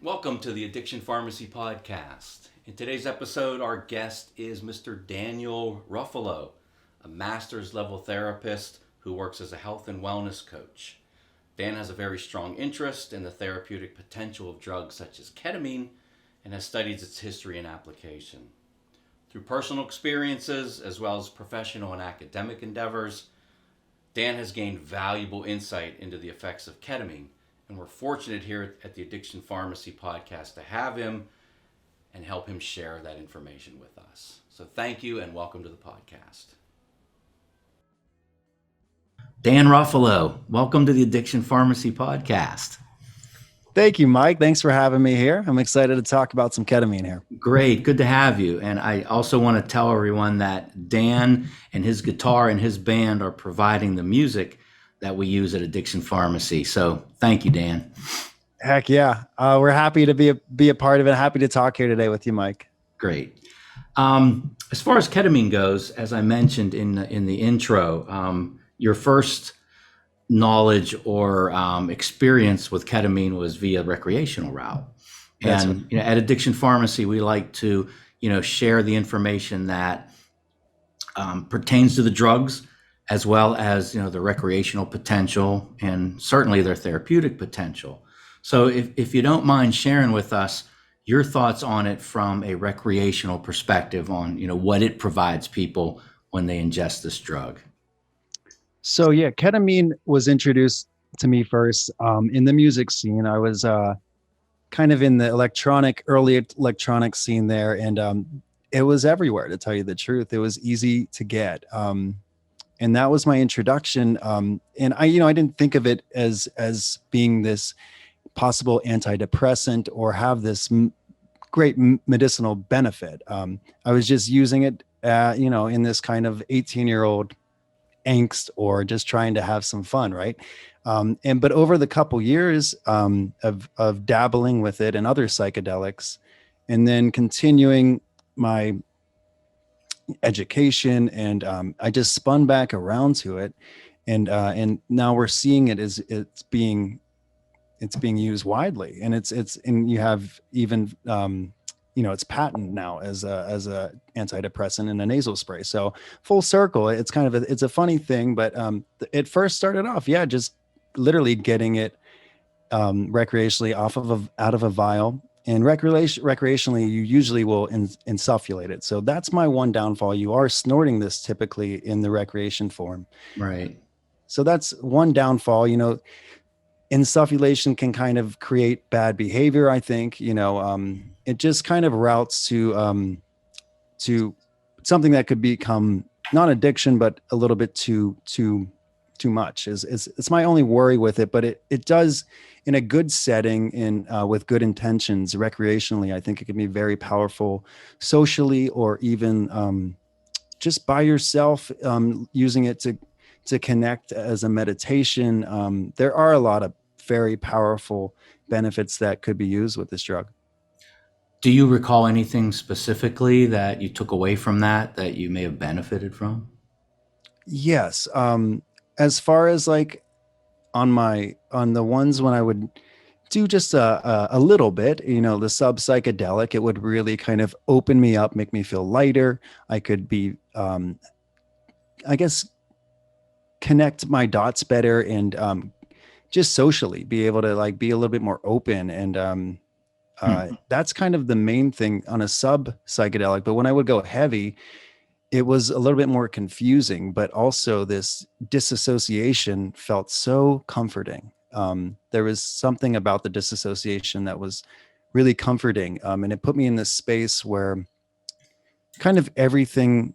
Welcome to the Addiction Pharmacy Podcast. In today's episode, our guest is Mr. Daniel Ruffolo, a master's level therapist who works as a health and wellness coach. Dan has a very strong interest in the therapeutic potential of drugs such as ketamine and has studied its history and application. Through personal experiences as well as professional and academic endeavors, Dan has gained valuable insight into the effects of ketamine, and we're fortunate here at the Addiction Pharmacy Podcast to have him and help him share that information with us. So thank you and welcome to the podcast. Dan Ruffolo, welcome to the Addiction Pharmacy Podcast. Thank you, Mike. Thanks for having me here. I'm excited to talk about some ketamine here. Great. Good to have you. And I also want to tell everyone that Dan and his guitar and his band are providing the music that we use at Addiction Pharmacy. So thank you, Dan. Heck yeah. We're happy to be a part of it. Happy to talk here today with you, Mike. Great. As far as ketamine goes, as I mentioned in the intro, your first knowledge or experience with ketamine was via recreational route. And at Addiction Pharmacy, we like to share the information that pertains to the drugs, as well as the recreational potential and certainly their therapeutic potential. So if you don't mind sharing with us your thoughts on it from a recreational perspective on what it provides people when they ingest this drug. So yeah, ketamine was introduced to me first in the music scene. I was kind of in the early electronic scene there, and it was everywhere, to tell you the truth. It was easy to get. And that was my introduction. And I didn't think of it as being this possible antidepressant or have this great medicinal benefit. I was just using it, in this kind of 18-year-old angst or just trying to have some fun, right? But over the couple years of dabbling with it and other psychedelics, and then continuing my education, and I just spun back around to it, and now we're seeing it as it's being used widely, and and you have even it's patent now as a antidepressant in a nasal spray. So full circle, it's kind of it's a funny thing, but it first started off, just literally getting it recreationally out of a vial. And recreationally, you usually will insufflate it. So that's my one downfall. You are snorting this typically in the recreation form. Right. So that's one downfall. Insufflation can kind of create bad behavior, I think. It just kind of routes to something that could become not addiction, but a little bit too much. It's my only worry with it, but it does, in a good setting and with good intentions, recreationally, I think it can be very powerful socially, or even just by yourself, using it to connect as a meditation. There are a lot of very powerful benefits that could be used with this drug. Do you recall anything specifically that you took away from that you may have benefited from? Yes. As far as like on the ones when I would do just a little bit, the sub psychedelic, it would really kind of open me up, make me feel lighter. I could be, I guess, connect my dots better, and just socially be able to be a little bit more open. And that's kind of the main thing on a sub psychedelic. But when I would go heavy, it was a little bit more confusing, but also this disassociation felt so comforting. There was something about the disassociation that was really comforting. And it put me in this space where kind of everything,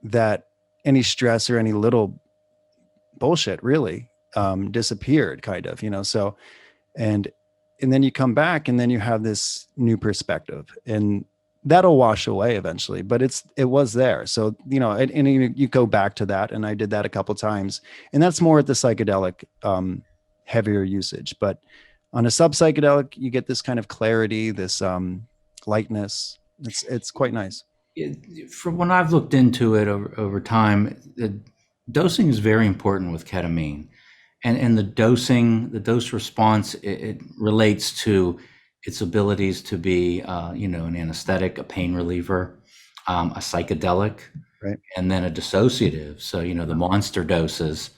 that any stress or any little bullshit really disappeared, kind of, so, and then you come back and then you have this new perspective, and that'll wash away eventually, but it was there. So, and you go back to that, and I did that a couple of times, and that's more at the psychedelic, heavier usage. But on a sub psychedelic, you get this kind of clarity, this lightness. It's quite nice. From when I've looked into it over time, the dosing is very important with ketamine, and the dose response, it relates to its abilities to be, an anesthetic, a pain reliever, a psychedelic, Right. and then a dissociative. So, the monster doses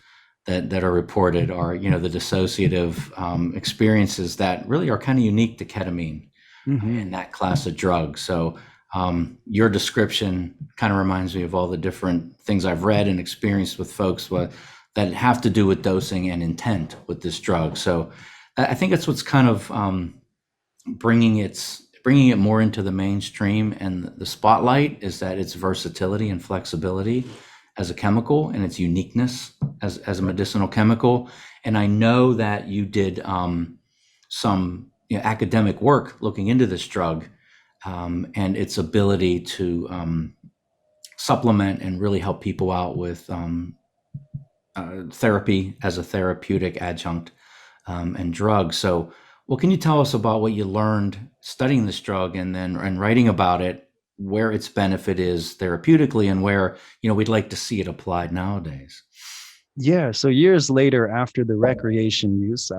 that are reported are, the dissociative experiences that really are kind of unique to ketamine in Hmm. that class of drugs. So, your description kind of reminds me of all the different things I've read and experienced with folks that have to do with dosing and intent with this drug. So, I think that's what's kind of bringing it more into the mainstream and the spotlight, is that its versatility and flexibility as a chemical and its uniqueness as a medicinal chemical. And I know that you did some academic work looking into this drug and its ability to supplement and really help people out with therapy as a therapeutic adjunct and drug. So, well, can you tell us about what you learned studying this drug and writing about it, where its benefit is therapeutically, and where we'd like to see it applied nowadays? Yeah. So years later, after the recreation use,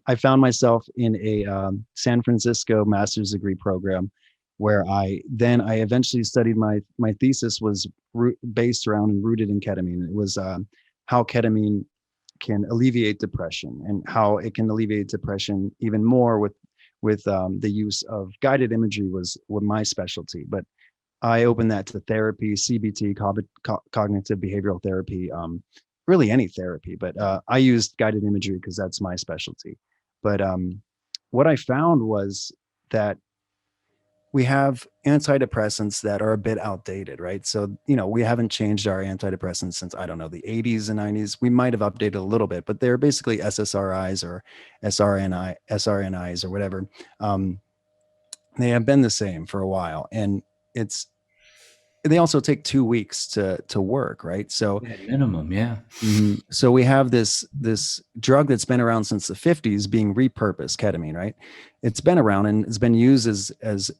I found myself in a San Francisco master's degree program, where I eventually studied my thesis was based around and rooted in ketamine. It was how ketamine can alleviate depression, and how it can alleviate depression even more with the use of guided imagery was what my specialty. But I opened that to therapy, CBT, cognitive behavioral therapy, really any therapy. But I used guided imagery because that's my specialty. But what I found was that we have antidepressants that are a bit outdated, right? So, we haven't changed our antidepressants since, I don't know, the 80s and 90s. We might have updated a little bit, but they're basically SSRIs or SRNIs or whatever. Um, they have been the same for a while. And it's they also take 2 weeks to work, right? So At minimum, yeah. so we have this drug that's been around since the 50s being repurposed, ketamine, right? It's been around and it's been used as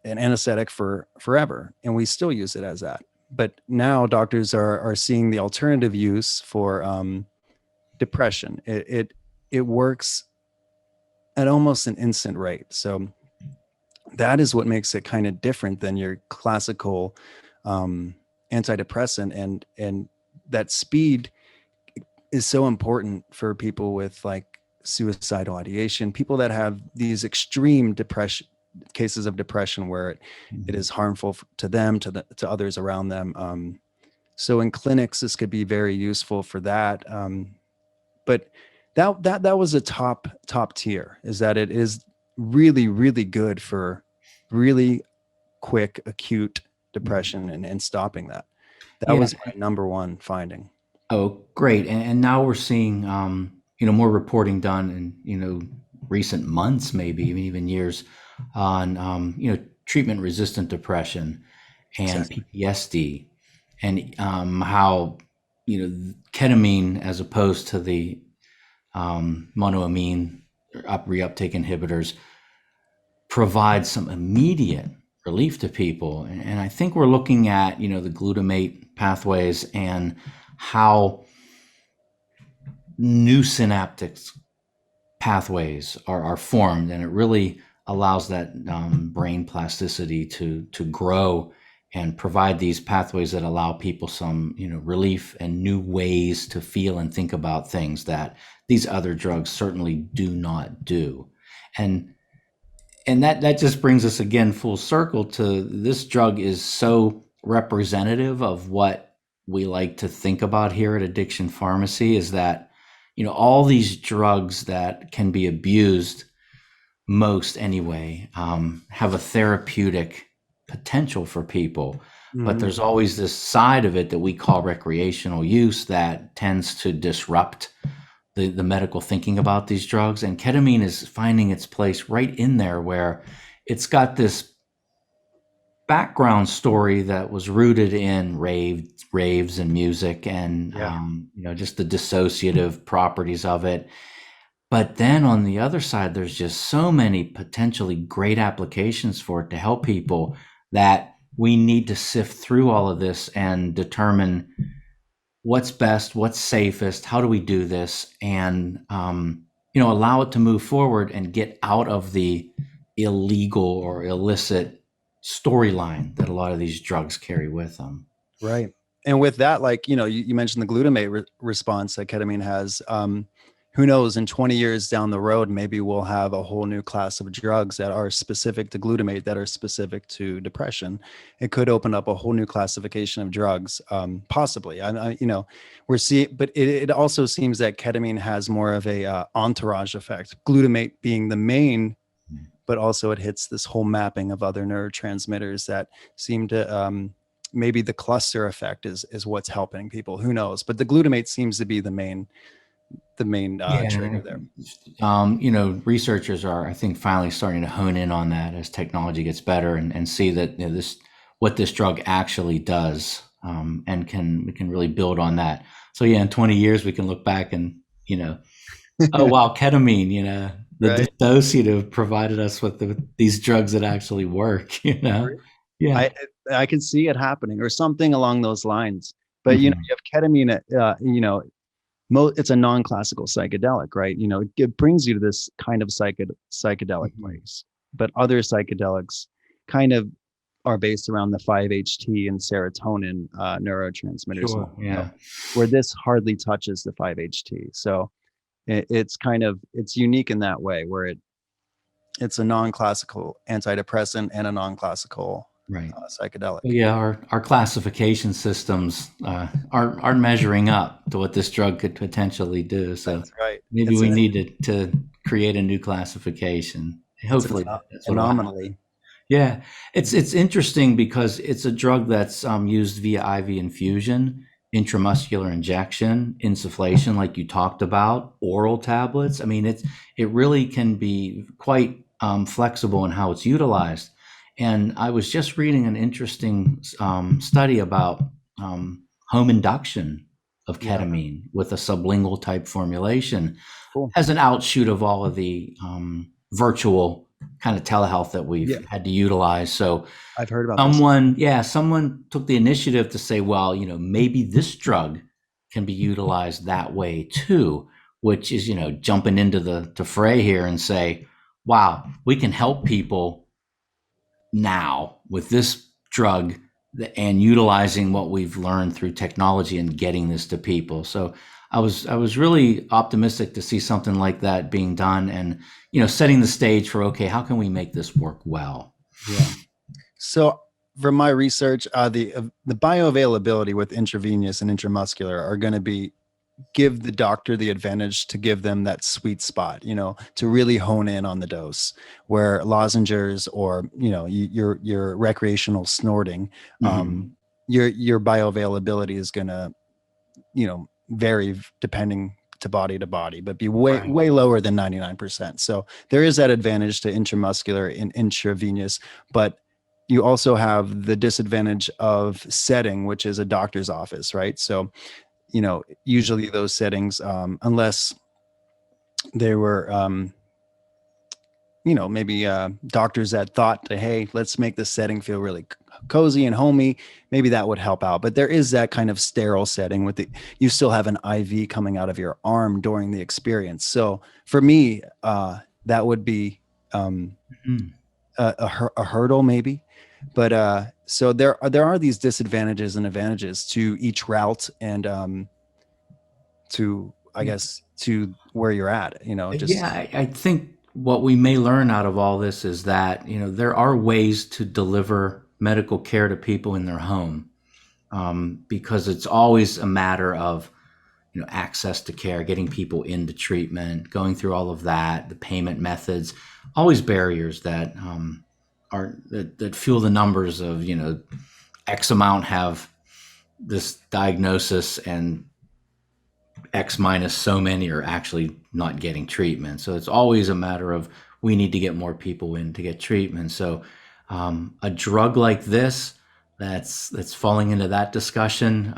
an anesthetic for forever, and we still use it as that. But now doctors are seeing the alternative use for depression. It works at almost an instant rate. So that is what makes it kind of different than your classical um, antidepressant, and that speed is so important for people with like suicidal ideation, people that have these extreme depression cases of depression where it is harmful to them, to others around them. So in clinics, this could be very useful for that. But that was a top tier, is that it is really, really good for really quick acute depression, and stopping that. That Yeah. was my number one finding. Oh, great. And now we're seeing, more reporting done in, recent months, maybe even years on, treatment resistant depression and Exactly. PTSD, and how, ketamine, as opposed to the monoamine or reuptake inhibitors, provide some immediate relief to people. And I think we're looking at, the glutamate pathways and how new synaptic pathways are formed, and it really allows that brain plasticity to grow and provide these pathways that allow people some relief and new ways to feel and think about things that these other drugs certainly do not do. And that just brings us again full circle to, this drug is so representative of what we like to think about here at Addiction Pharmacy, is that all these drugs that can be abused, most anyway, have a therapeutic potential for people, but Mhm. there's always this side of it that we call recreational use that tends to disrupt the medical thinking about these drugs. And ketamine is finding its place right in there, where it's got this background story that was rooted in raves and music, and Yeah. just the dissociative properties of it. But then on the other side, there's just so many potentially great applications for it to help people, that we need to sift through all of this and determine what's best, what's safest, how do we do this, and allow it to move forward and get out of the illegal or illicit storyline that a lot of these drugs carry with them. Right. And with that, like, you mentioned the glutamate response that ketamine has. Who knows, in 20 years down the road, maybe we'll have a whole new class of drugs that are specific to glutamate, that are specific to depression. It could open up a whole new classification of drugs, possibly. We're seeing, but it also seems that ketamine has more of a entourage effect, glutamate being the main, but also it hits this whole mapping of other neurotransmitters that seem to, maybe the cluster effect is what's helping people. Who knows? But the glutamate seems to be the main Yeah. trigger there. Researchers are, I think, finally starting to hone in on that as technology gets better and see that this what this drug actually does, and we can really build on that. So yeah, in 20 years we can look back and oh wow, ketamine, the Right. dissociative provided us with these drugs that actually work. Yeah. I I can see it happening, or something along those lines. But Hmm. you have ketamine. It's a non-classical psychedelic, right? It brings you to this kind of psychedelic Hmm. place. But other psychedelics kind of are based around the 5-HT and serotonin neurotransmitters, Sure. Yeah. where this hardly touches the 5-HT. So it's unique in that way, where it's a non-classical antidepressant and a non-classical Right. psychedelic. Well, yeah, our classification systems aren't measuring up to what this drug could potentially do. So That's right. maybe It's we an need to create a new classification. it's an Hopefully that's what will happen. anomaly. Yeah, it's interesting because it's a drug that's used via IV infusion, intramuscular injection, insufflation, like you talked about, oral tablets. I mean, it really can be quite flexible in how it's utilized. And I was just reading an interesting study about home induction of Yeah, ketamine with a sublingual type formulation cool. as an outshoot of all of the virtual kind of telehealth that Yeah, we've had to utilize. So I've heard about this. someone took the initiative to say, well, maybe this drug can be utilized that way too, which is, jumping into the fray here and say, wow, we can help people now with this drug and utilizing what we've learned through technology and getting this to people. So I was really optimistic to see something like that being done and setting the stage for, okay, how can we make this work well? Yeah. So from my research, the bioavailability with intravenous and intramuscular are going to be give the doctor the advantage to give them that sweet spot, to really hone in on the dose, where lozenges or your recreational snorting, Hmm. your bioavailability is going to vary depending to body, but be way Right. way lower than 99%. So there is that advantage to intramuscular and intravenous, but you also have the disadvantage of setting, which is a doctor's office, right? So usually those settings, unless they were maybe doctors that thought, hey, let's make the setting feel really cozy and homey, maybe that would help out. But there is that kind of sterile setting with you still have an IV coming out of your arm during the experience. So for me, that would be um, Mhm. a hurdle maybe. But so there are these disadvantages and advantages to each route, and to, I guess, to where you're at, Yeah, just I think what we may learn out of all this is that there are ways to deliver medical care to people in their home, because it's always a matter of access to care, getting people into treatment, going through all of that, the payment methods, always barriers that that fuel the numbers of X amount have this diagnosis and X minus so many are actually not getting treatment. So it's always a matter of we need to get more people in to get treatment. So a drug like this that's falling into that discussion,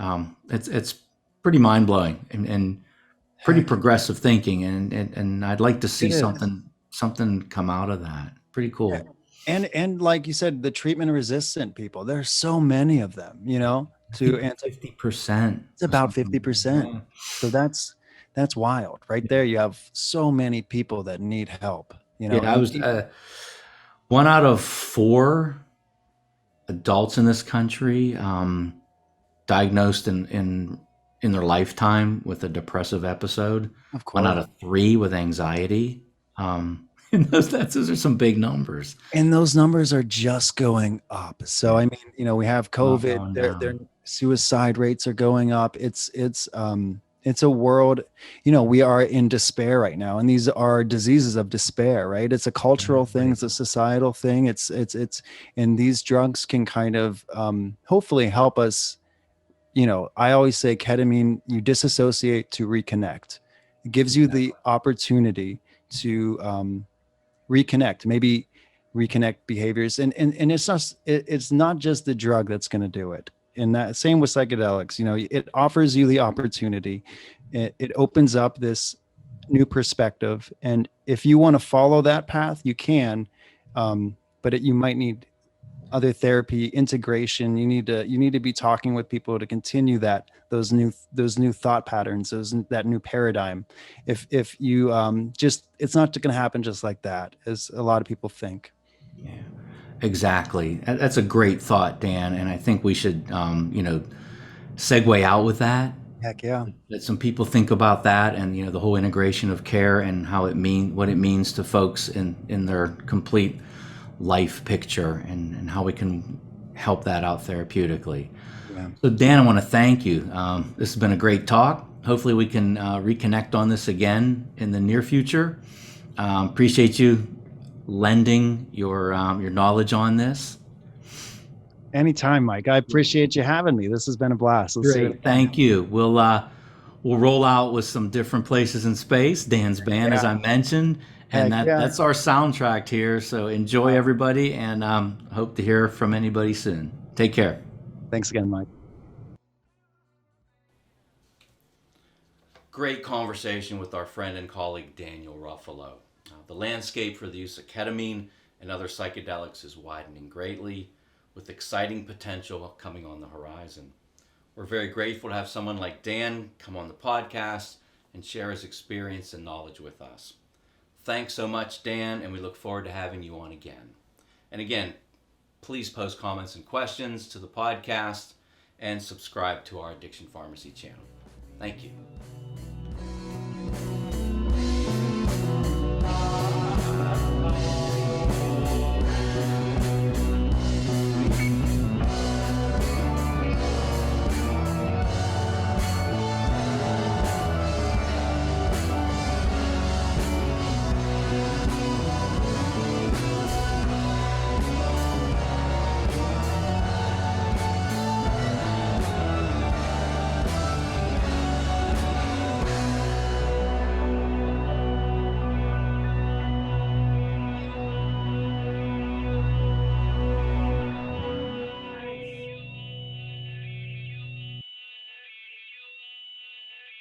it's pretty mind blowing and pretty heck, progressive thinking, and I'd like to see it is. something come out of that. Pretty Yeah. cool. And like you said, the treatment resistant people, there's so many of them, I to think anti. 50% It's or about something. 50%. Yeah. So that's wild right there. You have so many people that need help, Yeah, I was. One out of four adults in this country diagnosed in their lifetime with a depressive episode. Of One out course. of three with anxiety. And those are some big numbers. And those numbers are just going up. So Yeah, I mean, we have not COVID. going Their down. suicide rates are going up. It's a world. We are in despair right now, and these are diseases of despair, right? It's a cultural thing. It's a societal thing. And these drugs can kind of hopefully help us. I always say ketamine. You disassociate to reconnect. It gives you the opportunity to reconnect, maybe reconnect behaviors. And it's not just the drug that's going to do it. And that same with psychedelics, it offers you the opportunity. It opens up this new perspective. And if you want to follow that path, you can. But you might need other therapy integration. You need to be talking with people to continue those new thought patterns, that new paradigm. If you just it's not going to happen just like that, as a lot of people think. Yeah, exactly. That's a great thought, Dan. And I think we should, segue out with that. Heck yeah. Let some people think about that, and the whole integration of care and what it means to folks in their complete life picture, and how we can help that out therapeutically. Yeah. So, Dan, I want to thank you. This has been a great talk. Hopefully, we can reconnect on this again in the near future. Appreciate you lending your knowledge on this. Anytime, Mike. I appreciate you having me. This has been a blast. Let's do it Great, again. thank you. We'll roll out with some different places in space. Dan's band, as Yeah. I mentioned, and Heck yeah. that's our soundtrack here. So enjoy, everybody, and hope to hear from anybody soon. Take care. Thanks again, Mike. Great conversation with our friend and colleague Daniel Ruffolo. The landscape for the use of ketamine and other psychedelics is widening greatly, with exciting potential coming on the horizon. We're very grateful to have someone like Dan come on the podcast and share his experience and knowledge with us. Thanks so much, Dan, and we look forward to having you on again. And again, please post comments and questions to the podcast and subscribe to our Addiction Pharmacy channel. Thank you.